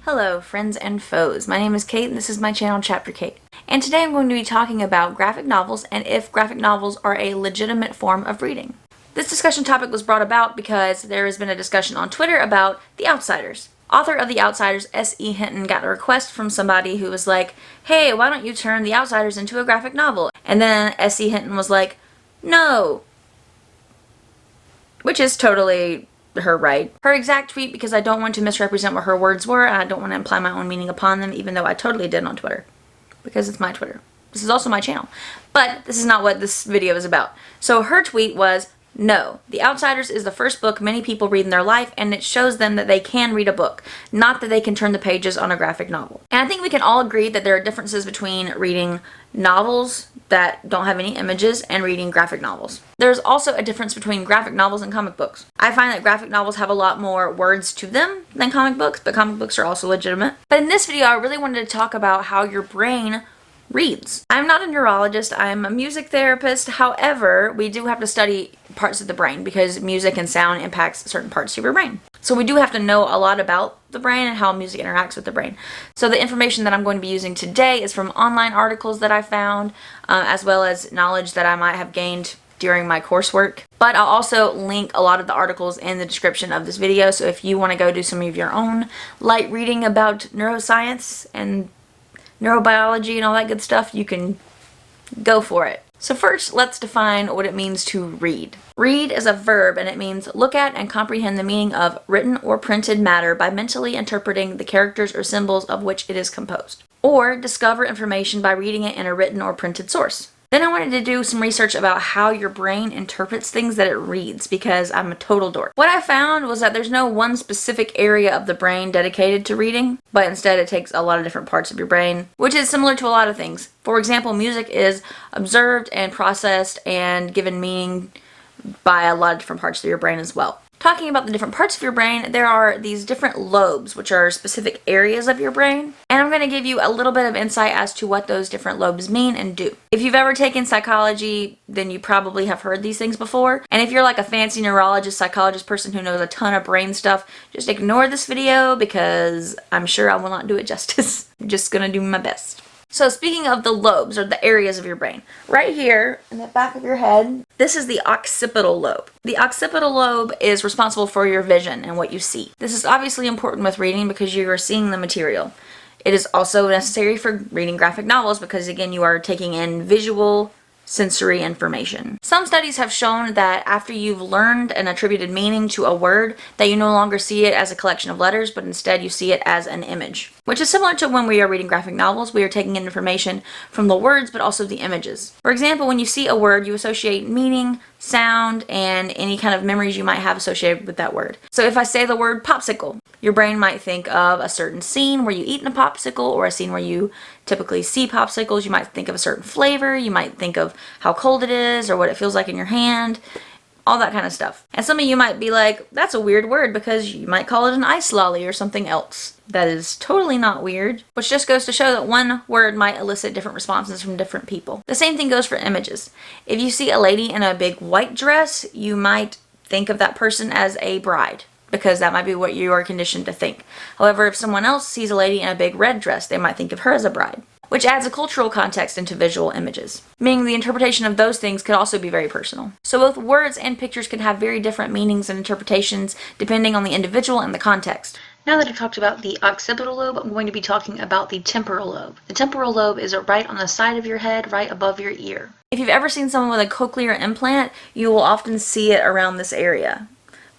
Hello, friends and foes. My name is Kate and this is my channel, Chapter Kate. And today I'm going to be talking about graphic novels and if graphic novels are a legitimate form of reading. This discussion topic was brought about because there has been a discussion on Twitter about The Outsiders. Author of The Outsiders, S.E. Hinton, got a request from somebody who was like, hey, why don't you turn The Outsiders into a graphic novel? And then S.E. Hinton was like, no. Which is totally her right. Her exact tweet, because I don't want to misrepresent what her words were, and I don't want to imply my own meaning upon them, even though I totally did on Twitter. Because it's my Twitter. This is also my channel. But this is not what this video is about. So her tweet was, no, The Outsiders is the first book many people read in their life, and it shows them that they can read a book, not that they can turn the pages on a graphic novel. And I think we can all agree that there are differences between reading novels that don't have any images and reading graphic novels. There's also a difference between graphic novels and comic books. I find that graphic novels have a lot more words to them than comic books, but comic books are also legitimate. But in this video, I really wanted to talk about how your brain reads. I'm not a neurologist, I'm a music therapist. However, we do have to study parts of the brain because music and sound impacts certain parts of your brain. So we do have to know a lot about the brain and how music interacts with the brain. So the information that I'm going to be using today is from online articles that I found, as well as knowledge that I might have gained during my coursework. But I'll also link a lot of the articles in the description of this video, so if you want to go do some of your own light reading about neuroscience and neurobiology and all that good stuff, you can go for it. So first, let's define what it means to read. Read is a verb, and it means look at and comprehend the meaning of written or printed matter by mentally interpreting the characters or symbols of which it is composed. Or discover information by reading it in a written or printed source. Then I wanted to do some research about how your brain interprets things that it reads, because I'm a total dork. What I found was that there's no one specific area of the brain dedicated to reading, but instead it takes a lot of different parts of your brain, which is similar to a lot of things. For example, music is observed and processed and given meaning by a lot of different parts of your brain as well. Talking about the different parts of your brain, there are these different lobes, which are specific areas of your brain, and I'm going to give you a little bit of insight as to what those different lobes mean and do. If you've ever taken psychology, then you probably have heard these things before, and if you're like a fancy neurologist, psychologist person who knows a ton of brain stuff, just ignore this video because I'm sure I will not do it justice. I'm just going to do my best. So speaking of the lobes, or the areas of your brain, right here in the back of your head, this is the occipital lobe. The occipital lobe is responsible for your vision and what you see. This is obviously important with reading because you are seeing the material. It is also necessary for reading graphic novels because, again, you are taking in visual, sensory information. Some studies have shown that after you've learned and attributed meaning to a word, that you no longer see it as a collection of letters, but instead you see it as an image. Which is similar to when we are reading graphic novels, we are taking in information from the words, but also the images. For example, when you see a word, you associate meaning, sound, and any kind of memories you might have associated with that word. So if I say the word popsicle, your brain might think of a certain scene where you eat a popsicle, or a scene where you typically see popsicles. You might think of a certain flavor, you might think of how cold it is, or what it feels like in your hand, all that kind of stuff. And some of you might be like, that's a weird word, because you might call it an ice lolly or something else. That is totally not weird, which just goes to show that one word might elicit different responses from different people. The same thing goes for images. If you see a lady in a big white dress, you might think of that person as a bride, because that might be what you are conditioned to think. However, if someone else sees a lady in a big red dress, they might think of her as a bride, which adds a cultural context into visual images, meaning the interpretation of those things could also be very personal. So both words and pictures can have very different meanings and interpretations depending on the individual and the context. Now that I've talked about the occipital lobe, I'm going to be talking about the temporal lobe. The temporal lobe is right on the side of your head, right above your ear. If you've ever seen someone with a cochlear implant, you will often see it around this area,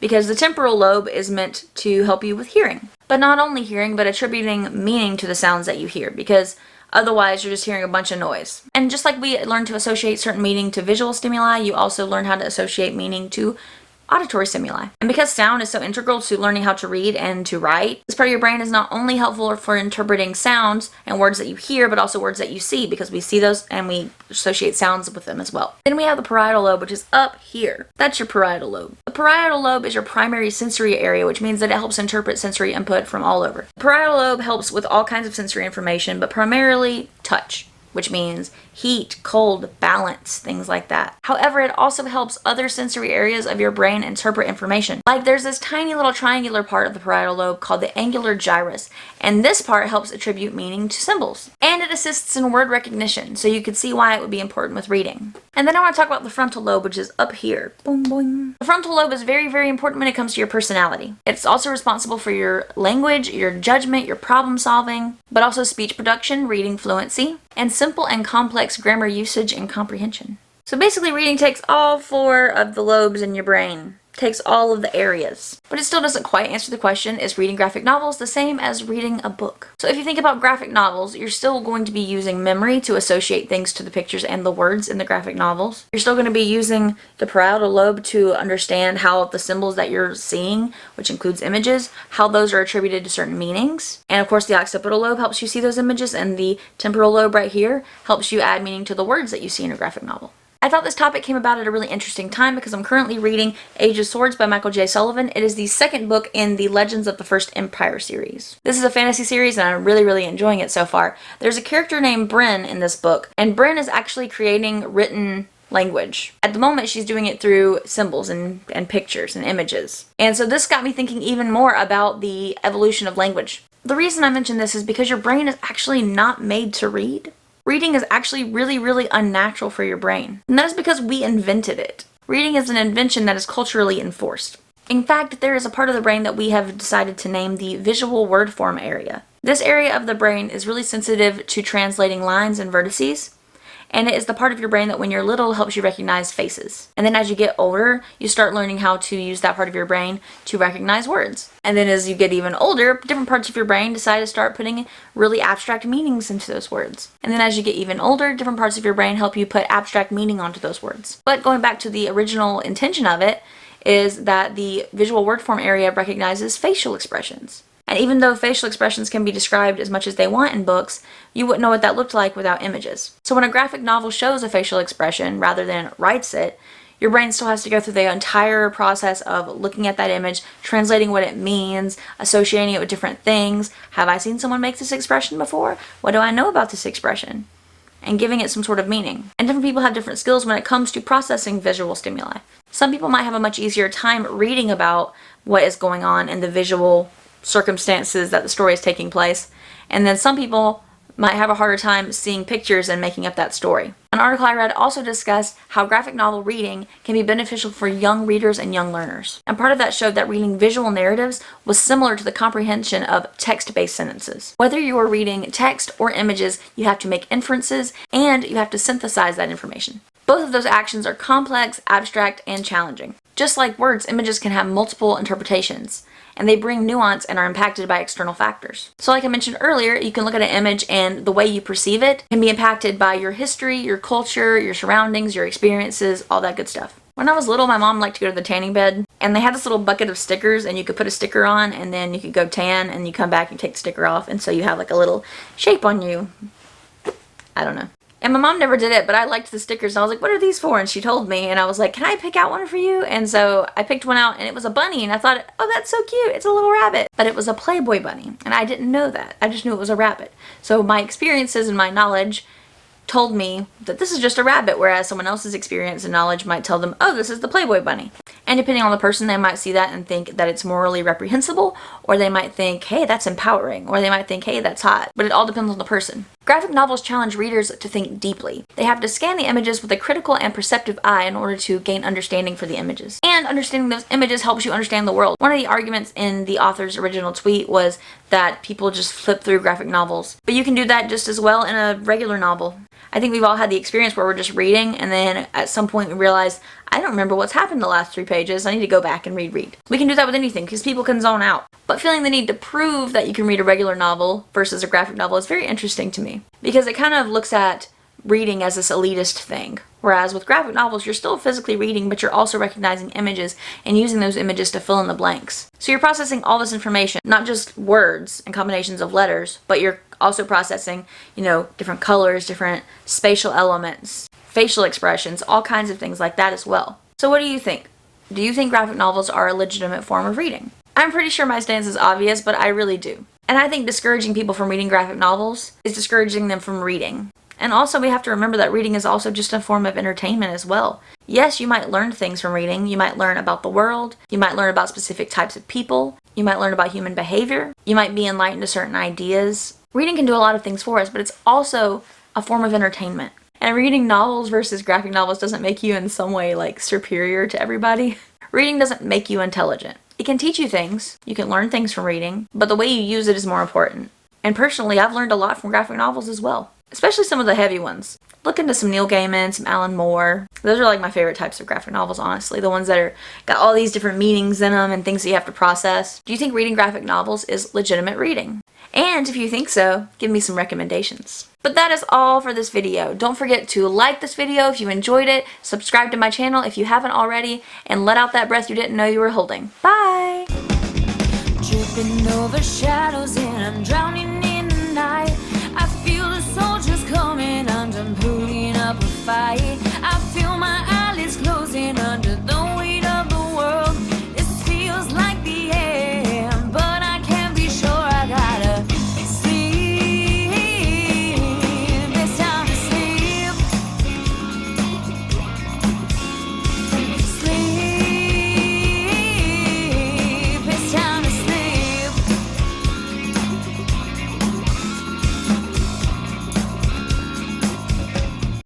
because the temporal lobe is meant to help you with hearing. But not only hearing, but attributing meaning to the sounds that you hear, because otherwise you're just hearing a bunch of noise. And just like we learn to associate certain meaning to visual stimuli, you also learn how to associate meaning to auditory stimuli. And because sound is so integral to learning how to read and to write, this part of your brain is not only helpful for interpreting sounds and words that you hear, but also words that you see, because we see those and we associate sounds with them as well. Then we have the parietal lobe, which is up here. That's your parietal lobe. The parietal lobe is your primary sensory area, which means that it helps interpret sensory input from all over. The parietal lobe helps with all kinds of sensory information, but primarily touch. which means heat, cold, balance, things like that. However, it also helps other sensory areas of your brain interpret information. Like there's this tiny little triangular part of the parietal lobe called the angular gyrus, and this part helps attribute meaning to symbols. And it assists in word recognition, so you could see why it would be important with reading. And then I want to talk about the frontal lobe, which is up here. Boing, boing. The frontal lobe is very, very important when it comes to your personality. It's also responsible for your language, your judgment, your problem solving, but also speech production, reading fluency, and simple and complex grammar usage and comprehension. So basically reading takes all 4 of the lobes in your brain. Takes all of the areas. But it still doesn't quite answer the question, is reading graphic novels the same as reading a book? So if you think about graphic novels, you're still going to be using memory to associate things to the pictures and the words in the graphic novels. You're still going to be using the parietal lobe to understand how the symbols that you're seeing, which includes images, how those are attributed to certain meanings. And of course the occipital lobe helps you see those images, and the temporal lobe right here helps you add meaning to the words that you see in a graphic novel. I thought this topic came about at a really interesting time because I'm currently reading Age of Swords by Michael J. Sullivan. It is the second book in the Legends of the First Empire series. This is a fantasy series and I'm really enjoying it so far. There's a character named Bryn in this book, and Bryn is actually creating written language. At the moment, she's doing it through symbols and pictures and images. And so this got me thinking even more about the evolution of language. The reason I mention this is because your brain is actually not made to read. Reading is actually really unnatural for your brain. And that is because we invented it. Reading is an invention that is culturally enforced. In fact, there is a part of the brain that we have decided to name the visual word form area. This area of the brain is really sensitive to translating lines and vertices, and it is the part of your brain that when you're little helps you recognize faces. And then as you get older, you start learning how to use that part of your brain to recognize words. And then as you get even older, different parts of your brain decide to start putting really abstract meanings into those words. And then as you get even older, different parts of your brain help you put abstract meaning onto those words. But going back to the original intention of it, is that the visual word form area recognizes facial expressions. And even though facial expressions can be described as much as they want in books, you wouldn't know what that looked like without images. So when a graphic novel shows a facial expression rather than writes it, your brain still has to go through the entire process of looking at that image, translating what it means, associating it with different things. Have I seen someone make this expression before? What do I know about this expression? And giving it some sort of meaning. And different people have different skills when it comes to processing visual stimuli. Some people might have a much easier time reading about what is going on in the visual circumstances that the story is taking place, and then some people might have a harder time seeing pictures and making up that story. An article I read also discussed how graphic novel reading can be beneficial for young readers and young learners. And part of that showed that reading visual narratives was similar to the comprehension of text-based sentences. Whether you are reading text or images, you have to make inferences and you have to synthesize that information. Both of those actions are complex, abstract, and challenging. Just like words, images can have multiple interpretations, and they bring nuance and are impacted by external factors. So like I mentioned earlier, you can look at an image and the way you perceive it can be impacted by your history, your culture, your surroundings, your experiences, all that good stuff. When I was little, my mom liked to go to the tanning bed, and they had this little bucket of stickers, and you could put a sticker on, and then you could go tan, and you come back and take the sticker off, and so you have like a little shape on you. I don't know. And my mom never did it, but I liked the stickers. And I was like, what are these for? And she told me, and I was like, can I pick out one for you? And so I picked one out, and it was a bunny, and I thought, oh, that's so cute. It's a little rabbit. But it was a Playboy bunny, and I didn't know that. I just knew it was a rabbit. So my experiences and my knowledge told me that this is just a rabbit, whereas someone else's experience and knowledge might tell them, oh, this is the Playboy bunny. And depending on the person, they might see that and think that it's morally reprehensible, or they might think, hey, that's empowering, or they might think, hey, that's hot. But it all depends on the person. Graphic novels challenge readers to think deeply. They have to scan the images with a critical and perceptive eye in order to gain understanding for the images. And understanding those images helps you understand the world. One of the arguments in the author's original tweet was that people just flip through graphic novels. But you can do that just as well in a regular novel. I think we've all had the experience where we're just reading, and then at some point we realize, I don't remember what's happened the last 3 pages. I need to go back and reread. We can do that with anything because people can zone out. But feeling the need to prove that you can read a regular novel versus a graphic novel is very interesting to me because it kind of looks at reading as this elitist thing. Whereas with graphic novels, you're still physically reading, but you're also recognizing images and using those images to fill in the blanks. So you're processing all this information, not just words and combinations of letters, but you're also processing, different colors, different spatial elements, facial expressions, all kinds of things like that as well. So what do you think? Do you think graphic novels are a legitimate form of reading? I'm pretty sure my stance is obvious, but I really do. And I think discouraging people from reading graphic novels is discouraging them from reading. And also we have to remember that reading is also just a form of entertainment as well. Yes, you might learn things from reading. You might learn about the world. You might learn about specific types of people. You might learn about human behavior. You might be enlightened to certain ideas. Reading can do a lot of things for us, but it's also a form of entertainment. And reading novels versus graphic novels doesn't make you in some way like superior to everybody. Reading doesn't make you intelligent. It can teach you things. You can learn things from reading, but the way you use it is more important. And personally, I've learned a lot from graphic novels as well, especially some of the heavy ones. Look into some Neil Gaiman, some Alan Moore. Those are like my favorite types of graphic novels, honestly. The ones that are got all these different meanings in them and things that you have to process. Do you think reading graphic novels is legitimate reading? And if you think so, give me some recommendations. But that is all for this video. Don't forget to like this video if you enjoyed it, subscribe to my channel if you haven't already, and let out that breath you didn't know you were holding. Bye! Tripping over shadows and I'm drowning in the night. I feel the soldiers coming and I'm putting up a fight. I feel my